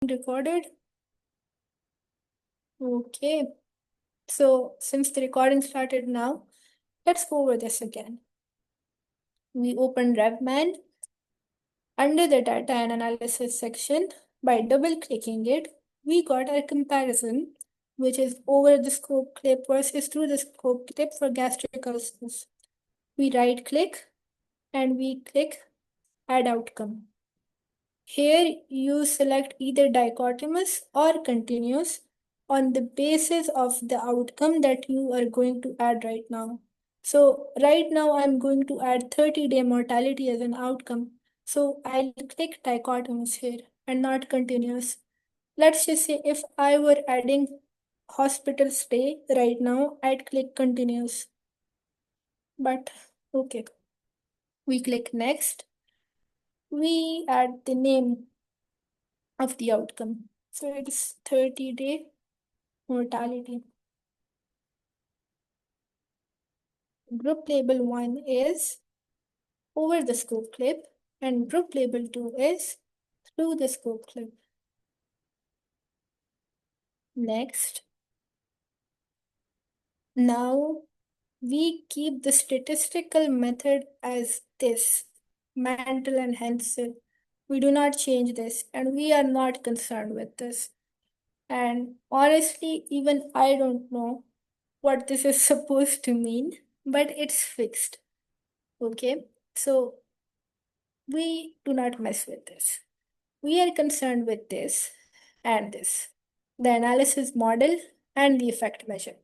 recorded? Okay. So since the recording started now, let's go over this again. We open RevMan. Under the data and analysis section, by double-clicking it, we got our comparison, which is over the scope clip versus through the scope clip for gastric ulcers. We right-click and we click Add Outcome. Here you select either dichotomous or continuous on the basis of the outcome that you are going to add right now. So right now I'm going to add 30-day mortality as an outcome. So I'll click dichotomous here and not continuous. Let's just say if I were adding hospital stay right now, I'd click continuous. But okay, we click next. We add the name of the outcome. So it's 30-day mortality. Group label 1 is over the scope clip and group label 2 is through the scope clip. Next. Now we keep the statistical method as this, Mantle and Hensel. We do not change this and we are not concerned with this. And honestly, even I don't know what this is supposed to mean, but it's fixed. Okay, so we do not mess with this. We are concerned with this and this, the analysis model and the effect measure.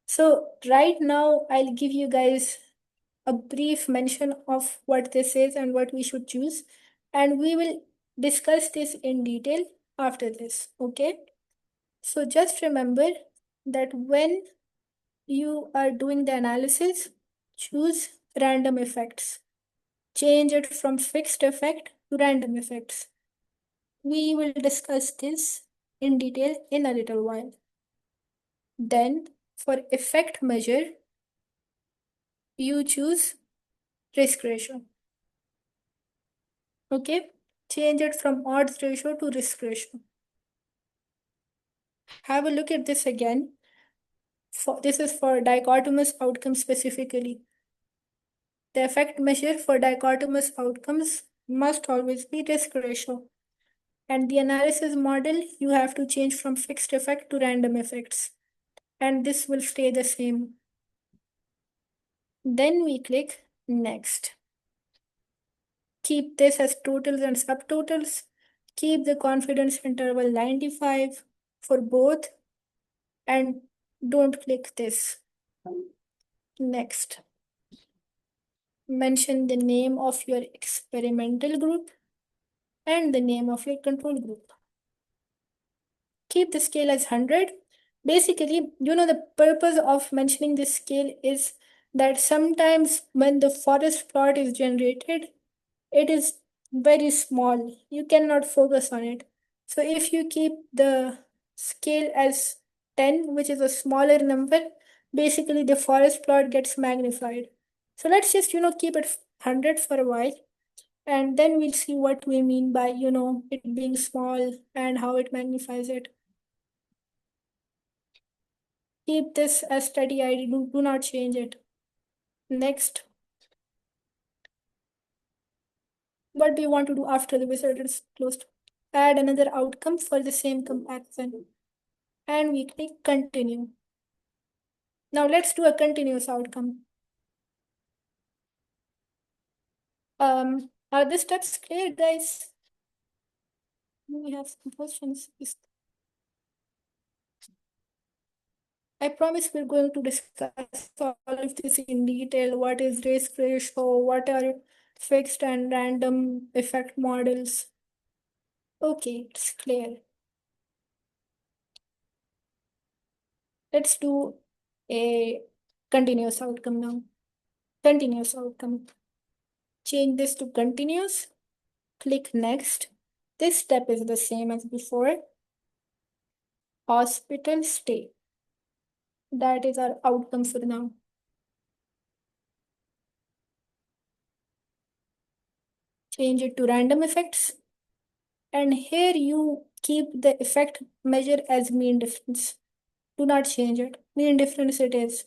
So right now, I'll give you guys a brief mention of what this is and what we should choose. And we will discuss this in detail after this, okay? So just remember that when you are doing the analysis, choose random effects. Change it from fixed effect to random effects. We will discuss this in detail in a little while. Then, for effect measure, you choose risk ratio. Okay, change it from odds ratio to risk ratio. Have a look at this again. This is for dichotomous outcomes specifically. The effect measure for dichotomous outcomes must always be risk ratio. And the analysis model, you have to change from fixed effect to random effects. And this will stay the same. Then we click Next. Keep this as totals and subtotals. Keep the confidence interval 95 for both. And don't click this. Next. Mention the name of your experimental group and the name of your control group. Keep the scale as 100. Basically, the purpose of mentioning this scale is that sometimes when the forest plot is generated, it is very small. You cannot focus on it. So if you keep the scale as 10, which is a smaller number, basically the forest plot gets magnified. So let's just, keep it 100 for a while. And then we'll see what we mean by, it being small and how it magnifies it. Keep this as study ID, do not change it. Next. What do you want to do after the wizard is closed? Add another outcome for the same comparison. And we click continue. Now let's do a continuous outcome. Are the steps clear, guys? We have some questions. I promise we're going to discuss all of this in detail. What is risk ratio? What are fixed and random effect models? Okay, it's clear. Let's do a continuous outcome now. Continuous outcome. Change this to continuous. Click next. This step is the same as before. Hospital stay. That is our outcome for now. Change it to random effects. And here you keep the effect measure as mean difference. Do not change it. Mean difference it is.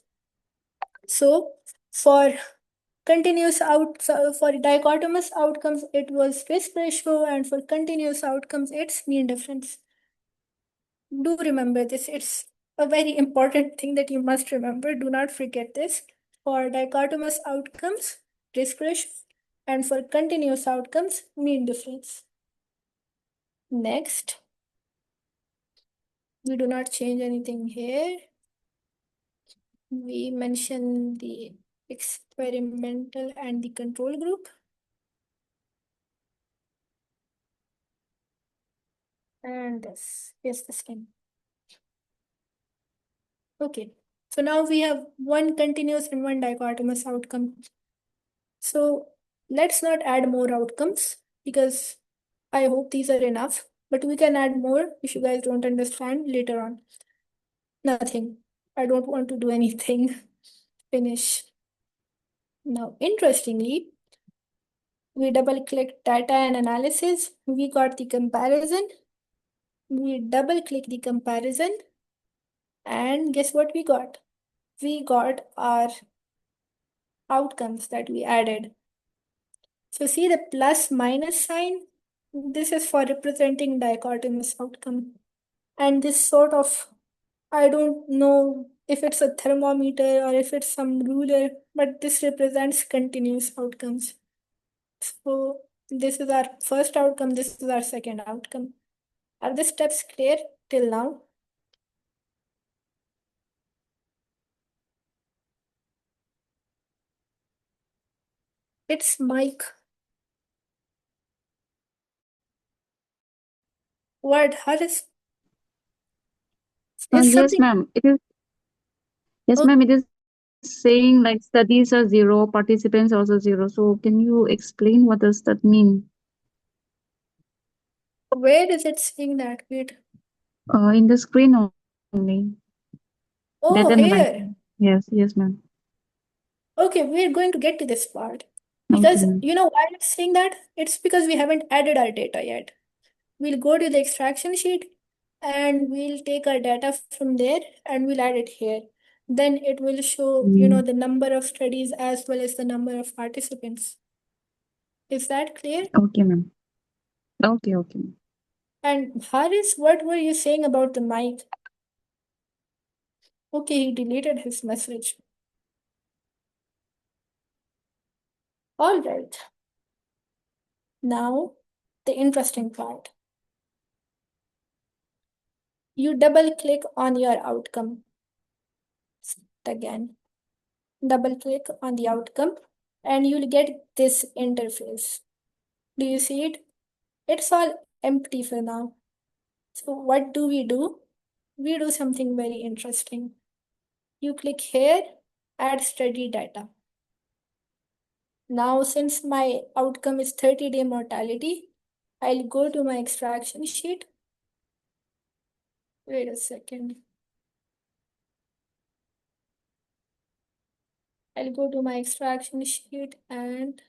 So for for dichotomous outcomes, it was risk ratio, and for continuous outcomes, it's mean difference. Do remember this. It's a very important thing that you must remember. Do not forget this. For dichotomous outcomes, risk ratio, and for continuous outcomes, mean difference. Next, we do not change anything here. We mention the experimental and the control group. And this is the skin. Okay, so now we have one continuous and one dichotomous outcome. So let's not add more outcomes because I hope these are enough, but we can add more if you guys don't understand later on. Nothing. I don't want to do anything. Finish. Now, interestingly, we double click data and analysis. We got the comparison. We double click the comparison. And guess what we got? We got our outcomes that we added. So see the plus minus sign? This is for representing dichotomous outcome. And this sort of, I don't know if it's a thermometer or if it's some ruler, but this represents continuous outcomes. So this is our first outcome, this is our second outcome. Are the steps clear till now? It's Mike. What, Haris? Is Yes, something ma'am. It is. Yes, okay? ma'am. It is saying like studies are zero, participants also zero. So can you explain what does that mean? Where is it saying that? Wait. In the screen only. Oh, Data here. analysis. Yes, yes, ma'am. Okay, we're going to get to this part. Okay, Because ma'am. you know why it's saying that? It's because we haven't added our data yet. We'll go to the extraction sheet and we'll take our data from there and we'll add it here. Then it will show, Mm. the number of studies as well as the number of participants. Is that clear? Okay, ma'am. Okay, okay, ma'am. And Haris, what were you saying about the mic? Okay, he deleted his message. All right. Now, the interesting part. You double click on your outcome again. Double click on the outcome and you'll get this interface. Do you see it? It's all empty for now. So what do? We do something very interesting. You click here, add study data. Now, since my outcome is 30-day mortality, I'll go to my extraction sheet. Wait a second. I'll go to my extraction sheet and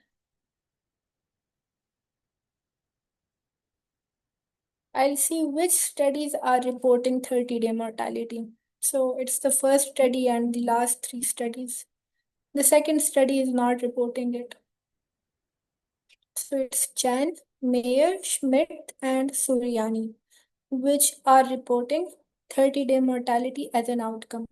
I'll see which studies are reporting 30-day mortality. So it's the first study and the last three studies. The second study is not reporting it. So it's Chan, Mayer, Schmidt, and Suryani, which are reporting 30-day mortality as an outcome.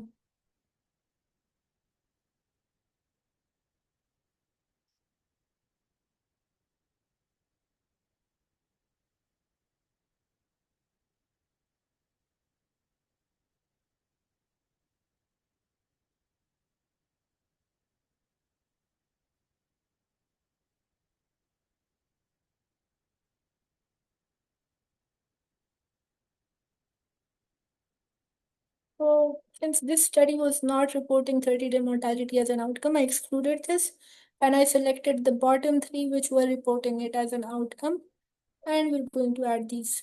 So since this study was not reporting 30-day mortality as an outcome, I excluded this and I selected the bottom three which were reporting it as an outcome, and we're going to add these.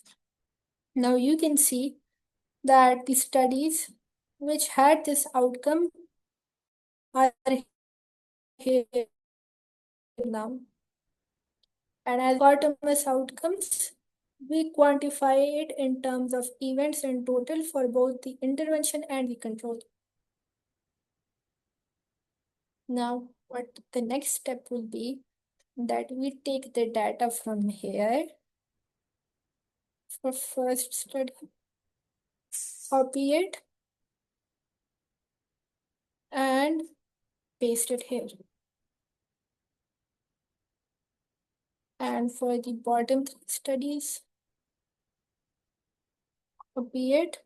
Now you can see that the studies which had this outcome are here now. And as dichotomous outcomes, We quantify it in terms of events in total for both the intervention and the control. Now, what the next step will be that we take the data from here for first study, copy it, and paste it here. And for the bottom three studies, copy it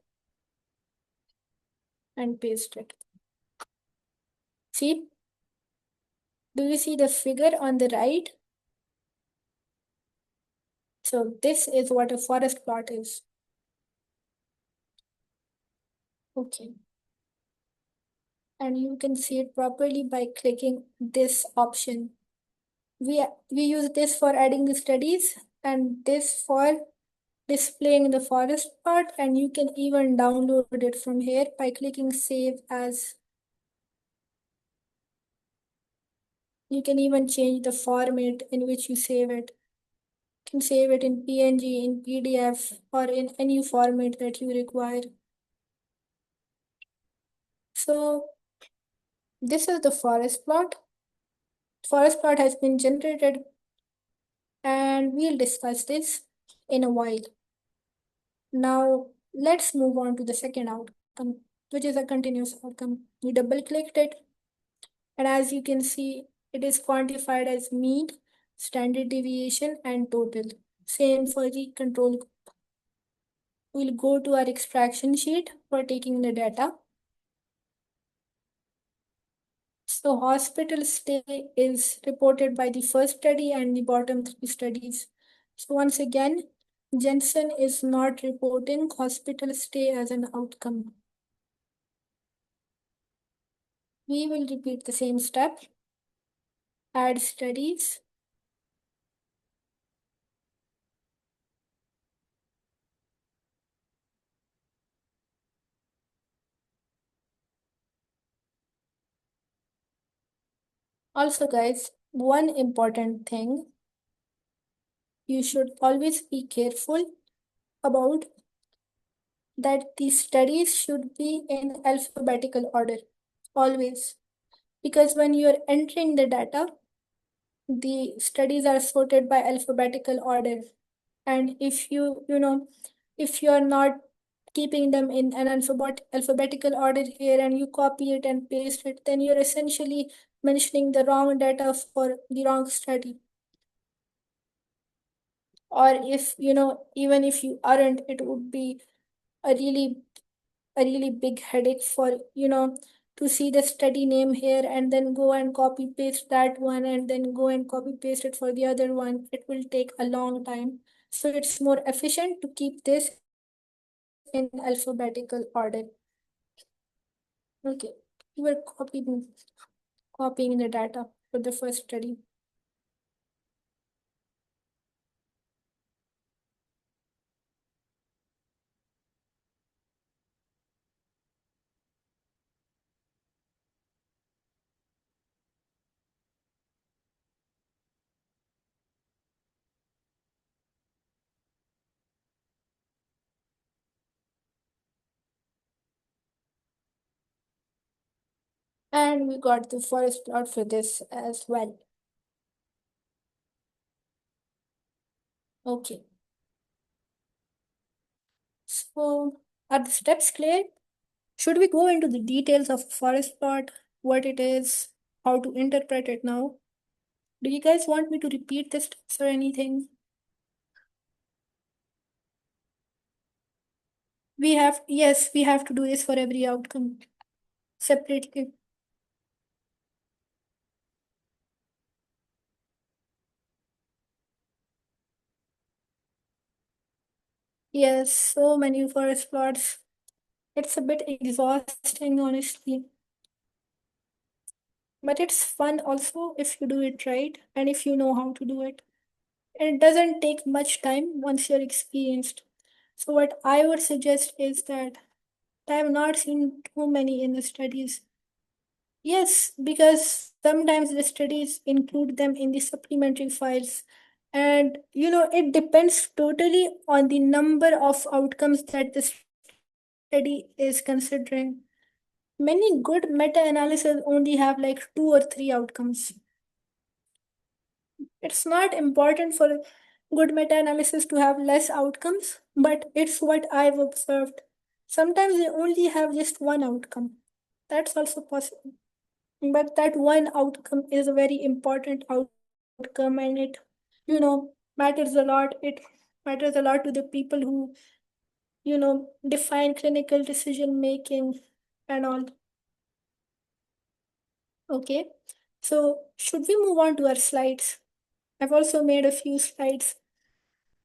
and paste it. See? Do you see the figure on the right? So this is what a forest plot is. Okay. And you can see it properly by clicking this option. We use this for adding the studies and this for displaying the forest part, and you can even download it from here by clicking save as. You can even change the format in which you save it. You can save it in PNG, in PDF, or in any format that you require. So this is the forest plot. Forest plot has been generated and we'll discuss this in a while. Now let's move on to the second outcome, which is a continuous outcome. We double clicked it, and as you can see, it is quantified as mean, standard deviation, and total. Same for the control group. We'll go to our extraction sheet for taking the data. So hospital stay is reported by the first study and the bottom three studies. So once again, Jensen is not reporting hospital stay as an outcome. We will repeat the same step. Add studies. Also guys, one important thing, you should always be careful about that the studies should be in alphabetical order, always. Because when you're entering the data, the studies are sorted by alphabetical order. And if if you're not keeping them in an alphabetical order here and you copy it and paste it, then you're essentially mentioning the wrong data for the wrong study. Or if, even if you aren't, it would be a really big headache for, to see the study name here and then go and copy paste that one and then go and copy paste it for the other one. It will take a long time. So it's more efficient to keep this in alphabetical order. Okay, we were copying the data for the first study. And we got the forest plot for this as well. Okay. So are the steps clear? Should we go into the details of forest plot, what it is, how to interpret it now? Do you guys want me to repeat the steps or anything? Yes, we have to do this for every outcome separately. Yes, so many forest plots. It's a bit exhausting, honestly. But it's fun also if you do it right and if you know how to do it. It doesn't take much time once you're experienced. So, what I would suggest is that I have not seen too many in the studies. Yes, because sometimes the studies include them in the supplementary files. And it depends totally on the number of outcomes that the study is considering. Many good meta-analysis only have like 2 or 3 outcomes. It's not important for good meta-analysis to have less outcomes, but it's what I've observed. Sometimes they only have just one outcome. That's also possible. But that one outcome is a very important outcome, and it, matters a lot. It matters a lot to the people who, define clinical decision making and all. Okay. So should we move on to our slides? I've also made a few slides.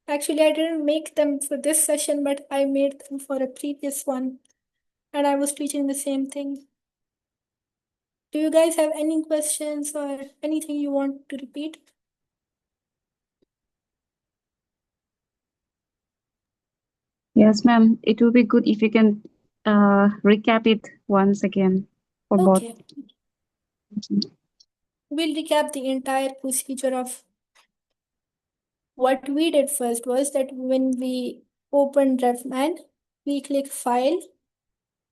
Actually, I didn't make them for this session, but I made them for a previous one, and I was teaching the same thing. Do you guys have any questions or anything you want to repeat? Yes, ma'am. It will be good if you can recap it once again for both. Okay. We'll recap the entire procedure of what we did. First was that when we opened RevMan, we click File,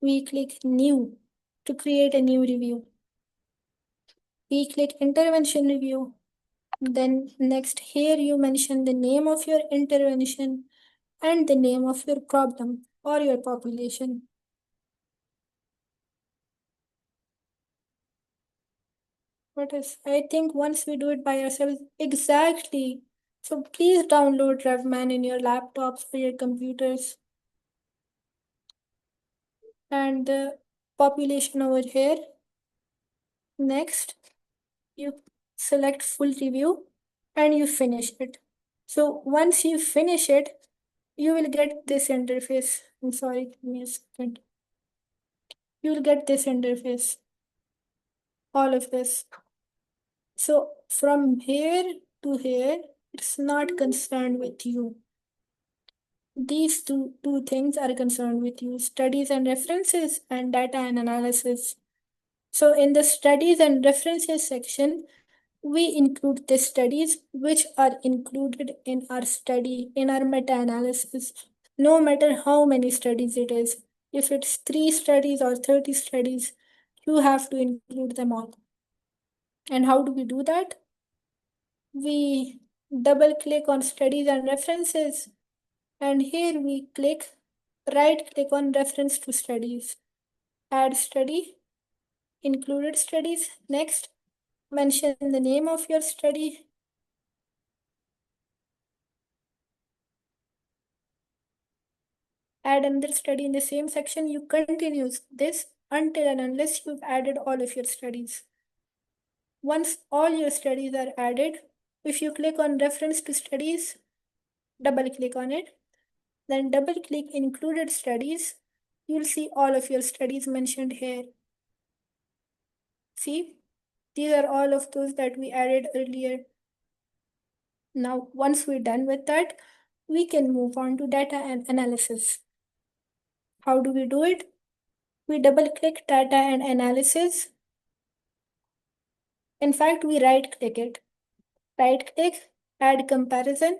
we click New to create a new review. We click Intervention Review. Then next here you mention the name of your intervention and the name of your problem or your population. I think once we do it by ourselves, exactly. So please download RevMan in your laptops or your computers. And the population over here. Next, you select full review and you finish it. So once you finish it, you will get this interface. I'm sorry, give me a second. You will get this interface, all of this. So from here to here, it's not concerned with you. These two things are concerned with you: studies and references and data and analysis. So in the studies and references section, we include the studies which are included in our study, in our meta-analysis, no matter how many studies it is. If it's 3 studies or 30 studies, you have to include them all. And how do we do that? We double click on studies and references, and here we right click on reference to studies, add study, included studies. Next, mention the name of your study. Add another study in the same section. You continue this until and unless you've added all of your studies. Once all your studies are added, if you click on reference to studies, double click on it, then double click included studies, you'll see all of your studies mentioned here. See, these are all of those that we added earlier. Now, once we're done with that, we can move on to data and analysis. How do we do it? We double click data and analysis. In fact, we right click it. Right click, add comparison,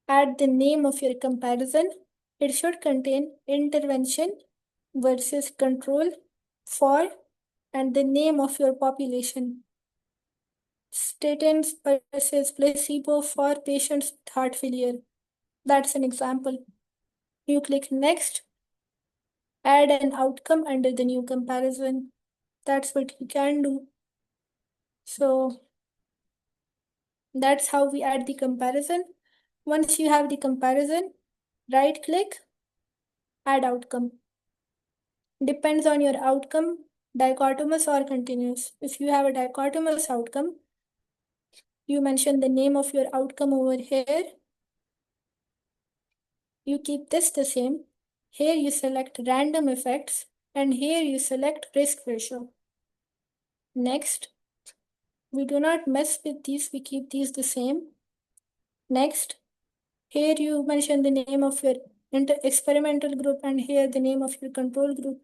add the name of your comparison. It should contain intervention versus control for and the name of your population. Statins versus placebo for patients with heart failure. That's an example. You click next, add an outcome under the new comparison. That's what you can do. So that's how we add the comparison. Once you have the comparison, right click, add outcome. Depends on your outcome, dichotomous or continuous. If you have a dichotomous outcome, you mention the name of your outcome over here. You keep this the same. Here you select random effects, and here you select risk ratio. Next, we do not mess with these, we keep these the same. Next, here you mention the name of your experimental group and here the name of your control group.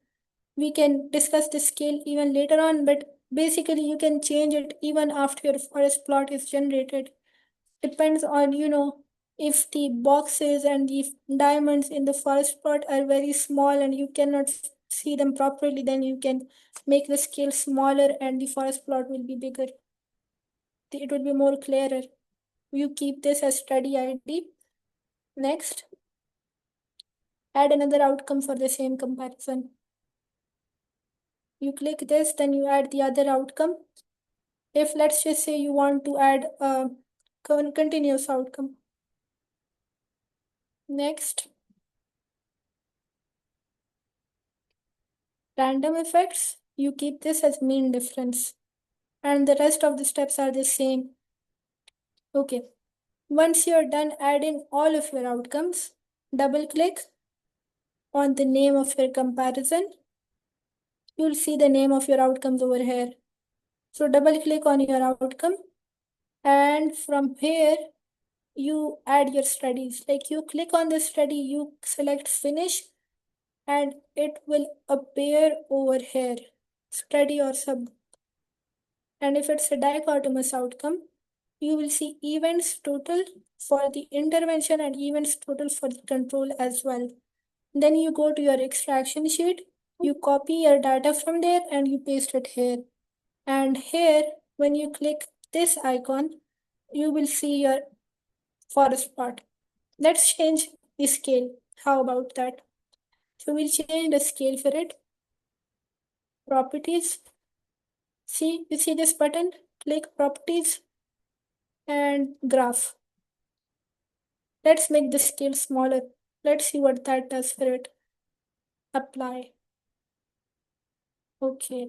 We can discuss the scale even later on, but basically you can change it even after your forest plot is generated. depends on, if the boxes and the diamonds in the forest plot are very small and you cannot see them properly, then you can make the scale smaller and the forest plot will be bigger. It will be more clearer. You keep this as study ID. Next, add another outcome for the same comparison. You click this, then you add the other outcome. If let's just say you want to add a continuous outcome. Next, random effects, you keep this as mean difference. And the rest of the steps are the same. Okay. Once you're done adding all of your outcomes, double click on the name of your comparison. You'll see the name of your outcomes over here. So double click on your outcome, and from here you add your studies. Like you click on the study, you select finish, and it will appear over here, study or sub. And if it's a dichotomous outcome, you will see events total for the intervention and events total for the control as well. Then you go to your extraction sheet, you copy your data from there and you paste it here. And here, when you click this icon, you will see your forest plot. Let's change the scale. How about that? So we'll change the scale for it. Properties. See, you see this button? Click properties and graph. Let's make the scale smaller. Let's see what that does for it. Apply. Okay.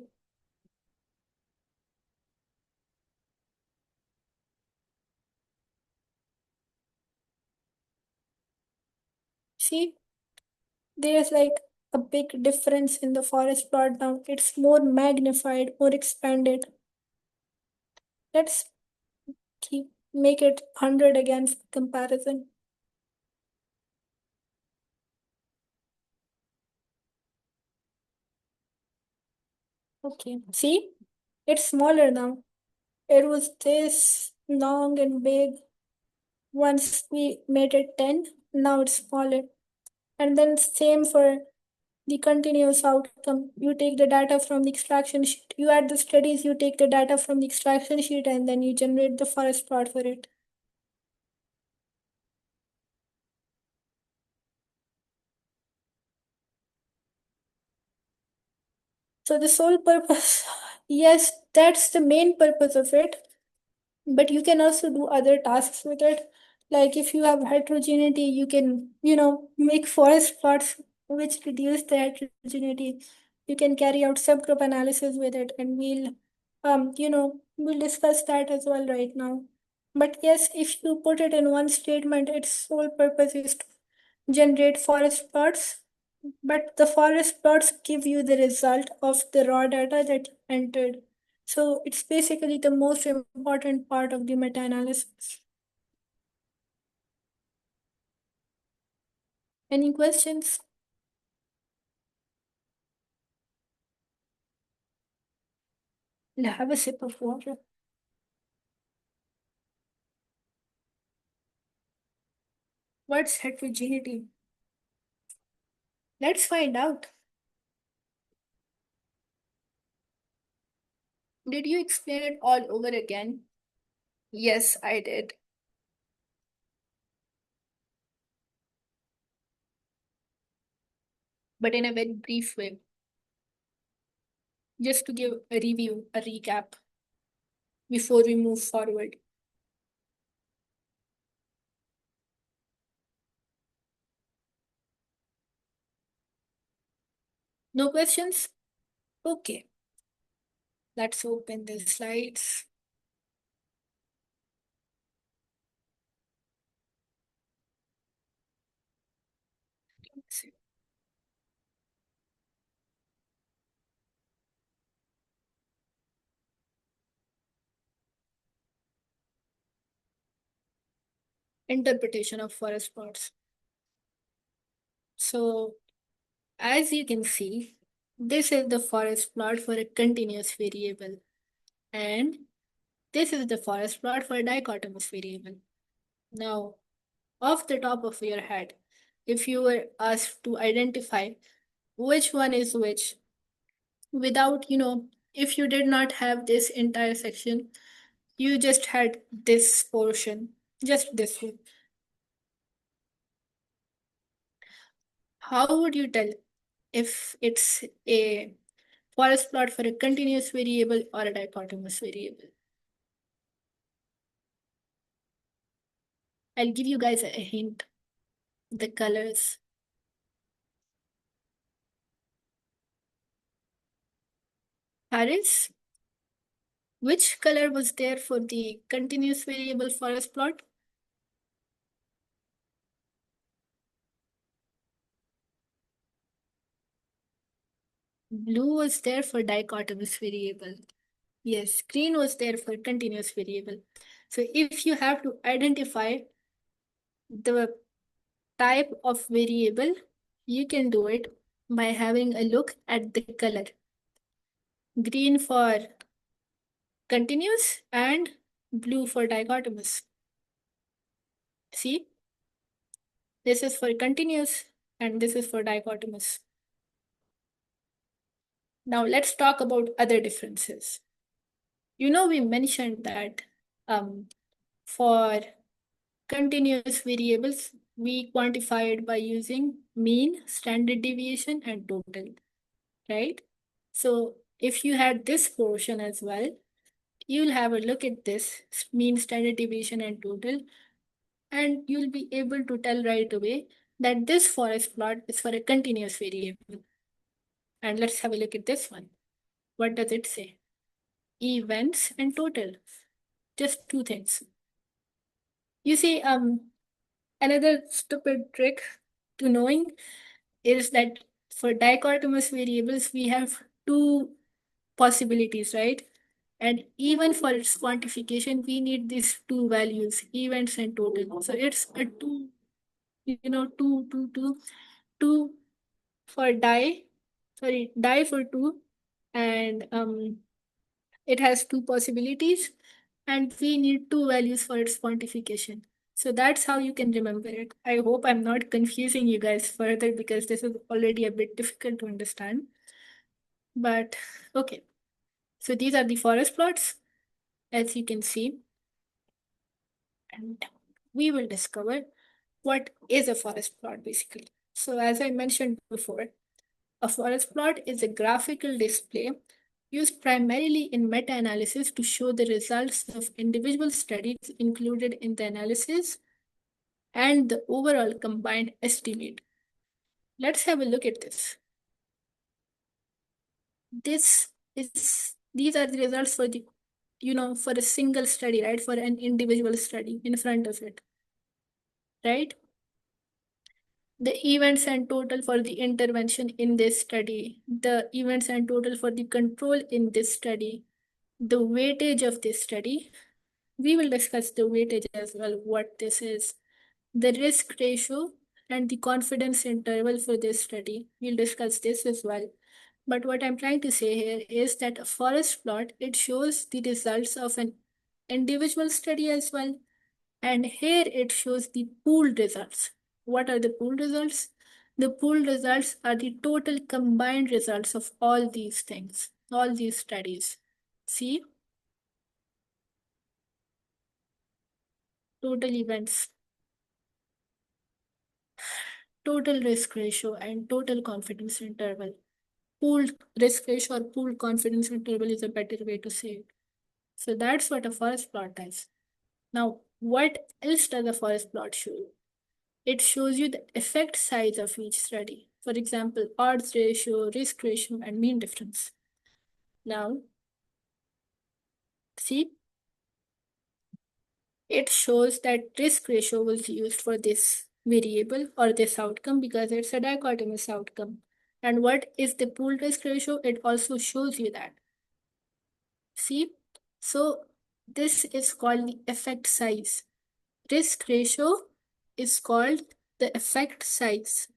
See, there's like a big difference in the forest plot now. It's more magnified, more expanded. Let's make it 100 again for comparison. Okay, see, it's smaller now. It was this long and big. Once we made it 10, now it's smaller. And then same for the continuous outcome. You take the data from the extraction sheet, you add the studies, you take the data from the extraction sheet, and then you generate the forest plot for it. So the sole purpose, yes, that's the main purpose of it. But you can also do other tasks with it. Like if you have heterogeneity, you can, make forest plots which reduce the heterogeneity. You can carry out subgroup analysis with it, and we'll discuss that as well right now. But yes, if you put it in one statement, its sole purpose is to generate forest plots, but the forest plots give you the result of the raw data that you entered. So it's basically the most important part of the meta-analysis. Any questions? Have a sip of water. What's heterogeneity? Let's find out. Did you explain it all over again? Yes, I did. But in a very brief way, just to give a review, a recap before we move forward. No questions? Okay, let's open the slides. Interpretation of forest plots. So, as you can see, this is the forest plot for a continuous variable, and this is the forest plot for a dichotomous variable. Now, off the top of your head, if you were asked to identify which one is which, without, if you did not have this entire section, you just had this portion, just this one. How would you tell if it's a forest plot for a continuous variable or a dichotomous variable? I'll give you guys a hint. The colors. Harris, which color was there for the continuous variable forest plot? Blue was there for dichotomous variable. Yes, green was there for continuous variable. So if you have to identify the type of variable, you can do it by having a look at the color. Green for continuous and blue for dichotomous. See, this is for continuous and this is for dichotomous. Now let's talk about other differences. We mentioned that for continuous variables, we quantify it by using mean, standard deviation, and total, right? So if you had this portion as well, you'll have a look at this mean, standard deviation, and total, and you'll be able to tell right away that this forest plot is for a continuous variable. And let's have a look at this one. What does it say? Events and total. Just two things. You see, another stupid trick to knowing is that for dichotomous variables, we have two possibilities, right? And even for its quantification, we need these two values, events and total. So it's a two, two for die for two, and it has two possibilities, and we need two values for its quantification. So that's how you can remember it. I hope I'm not confusing you guys further because this is already a bit difficult to understand. But okay, so these are the forest plots, as you can see, and we will discover what is a forest plot basically. So as I mentioned before, a forest plot is a graphical display used primarily in meta-analysis to show the results of individual studies included in the analysis and the overall combined estimate. Let's have a look at this. These are the results for the, for a single study, right? For an individual study in front of it, right? The events and total for the intervention in this study, the events and total for the control in this study, the weightage of this study. We will discuss the weightage as well, what this is, the risk ratio, and the confidence interval for this study. We'll discuss this as well. But what I'm trying to say here is that a forest plot, it shows the results of an individual study as well. And here it shows the pooled results. What are the pooled results? The pooled results are the total combined results of all these things, all these studies. See, total events, total risk ratio, and total confidence interval. Pooled risk ratio or pooled confidence interval is a better way to say it. So that's what a forest plot does. Now, what else does a forest plot show you? It shows you the effect size of each study. For example, odds ratio, risk ratio, and mean difference. Now, see, it shows that risk ratio was used for this variable or this outcome because it's a dichotomous outcome. And what is the pool risk ratio? It also shows you that. See, so this is called the effect size. Risk ratio is called the effect size.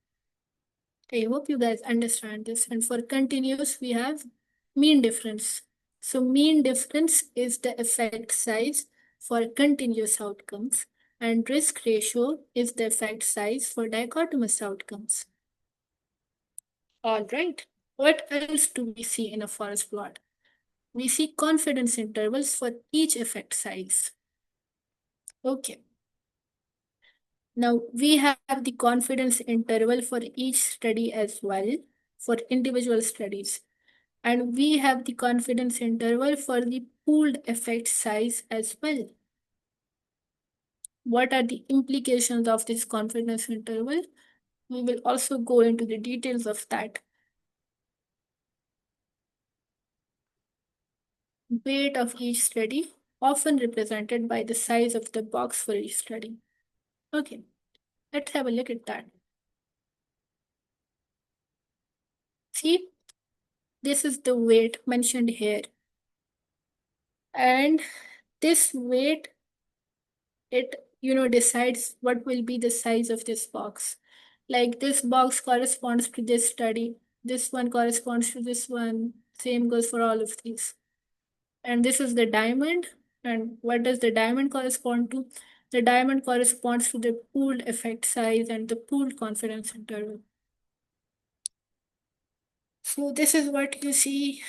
I hope you guys understand this. And for continuous, we have mean difference. So mean difference is the effect size for continuous outcomes. And risk ratio is the effect size for dichotomous outcomes. All right. What else do we see in a forest plot? We see confidence intervals for each effect size. Okay. Now we have the confidence interval for each study as well for individual studies. And we have the confidence interval for the pooled effect size as well. What are the implications of this confidence interval? We will also go into the details of that. Weight of each study, often represented by the size of the box for each study. Okay, let's have a look at that. See, this is the weight mentioned here. And this weight, it decides what will be the size of this box. Like this box corresponds to this study, this one corresponds to this one, same goes for all of these. And this is the diamond. And what does the diamond correspond to? The diamond corresponds to the pooled effect size and the pooled confidence interval. So this is what you see,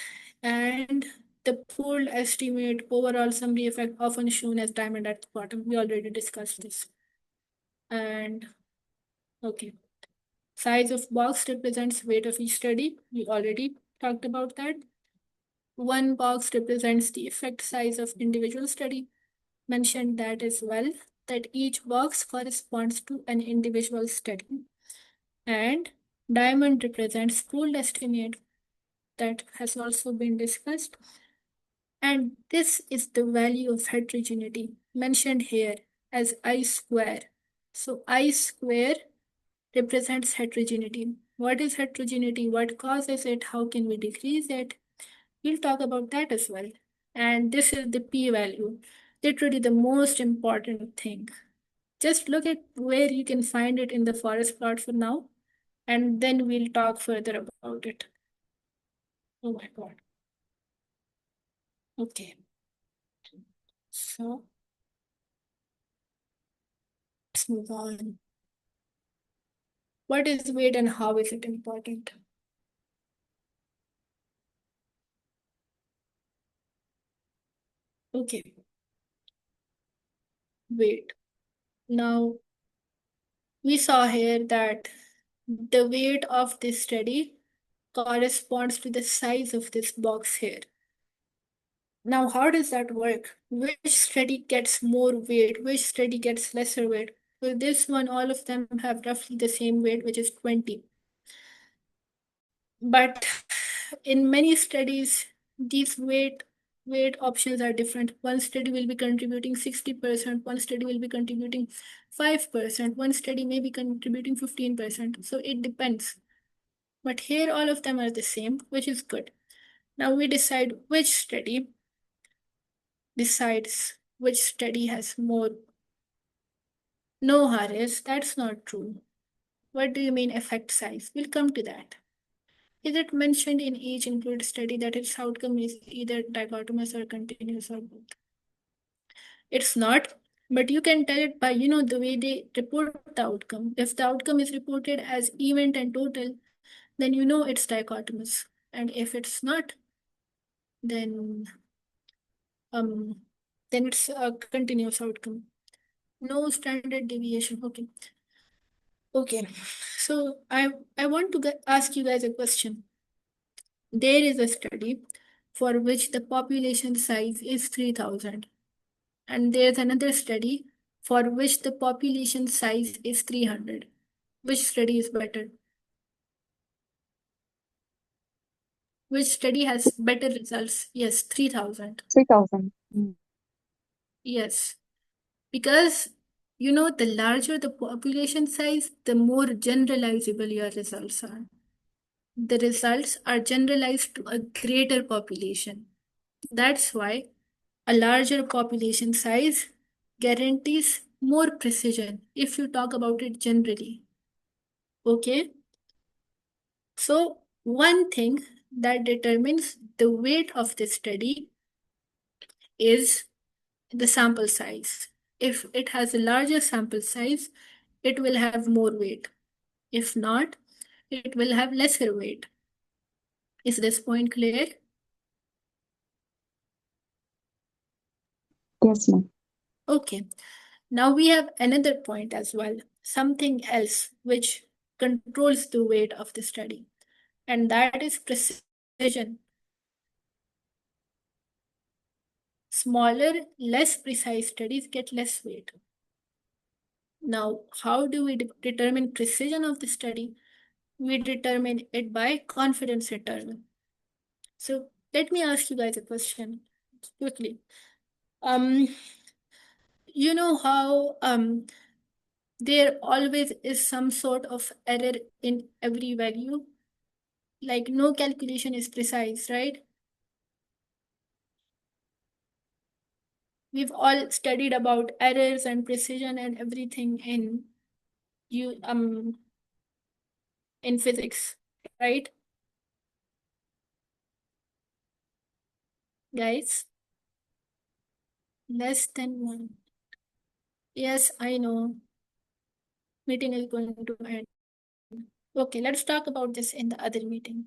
and the pooled estimate overall summary effect often shown as diamond at the bottom. We already discussed this. And okay, size of box represents weight of each study. We already talked about that. One box represents the effect size of individual study. Mentioned that as well, that each box corresponds to an individual study. And diamond represents pooled estimate. That has also been discussed. And this is the value of heterogeneity mentioned here as I square. So I square represents heterogeneity. What is heterogeneity? What causes it? How can we decrease it? We'll talk about that as well. And this is the p-value, literally the most important thing. Just look at where you can find it in the forest plot for now, and then we'll talk further about it. Oh my God. Okay. So let's move on. What is weight and how is it important? Okay, weight. Now, we saw here that the weight of this study corresponds to the size of this box here. Now, how does that work? Which study gets more weight? Which study gets lesser weight? Well, this one, all of them have roughly the same weight, which is 20. But in many studies, these weight options are different. One study will be contributing 60%, one study will be contributing 5%, one study may be contributing 15%. So it depends. But here all of them are the same, which is good. Now we decide which study decides which study has more. No, Haris, that's not true. What do you mean effect size? We'll come to that. Is it mentioned in each included study that its outcome is either dichotomous or continuous or both? It's not, but you can tell it by, the way they report the outcome. If the outcome is reported as event and total, then you know it's dichotomous. And if it's not, then um then it's a continuous outcome. No standard deviation. Okay. Okay. So I want to ask you guys a question. There is a study for which the population size is 3,000. And there's another study for which the population size is 300. Which study is better? Which study has better results? Yes, 3,000. 3,000. Yes, because the larger the population size, the more generalizable your results are. The results are generalized to a greater population. That's why a larger population size guarantees more precision if you talk about it generally. Okay, so one thing that determines the weight of the study is the sample size. If it has a larger sample size, it will have more weight. If not, it will have lesser weight. Is this point clear? Yes, ma'am. Okay. Now we have another point as well, something else which controls the weight of the study, and that is precision. Smaller, less precise studies get less weight. Now, how do we determine precision of the study? We determine it by confidence interval. So let me ask you guys a question quickly. Um, you know how there always is some sort of error in every value? Like no calculation is precise, right? We've all studied about errors and precision and everything you in physics, right? Guys, less than one. Yes, I know. Meeting is going to end. Okay, let's talk about this in the other meeting.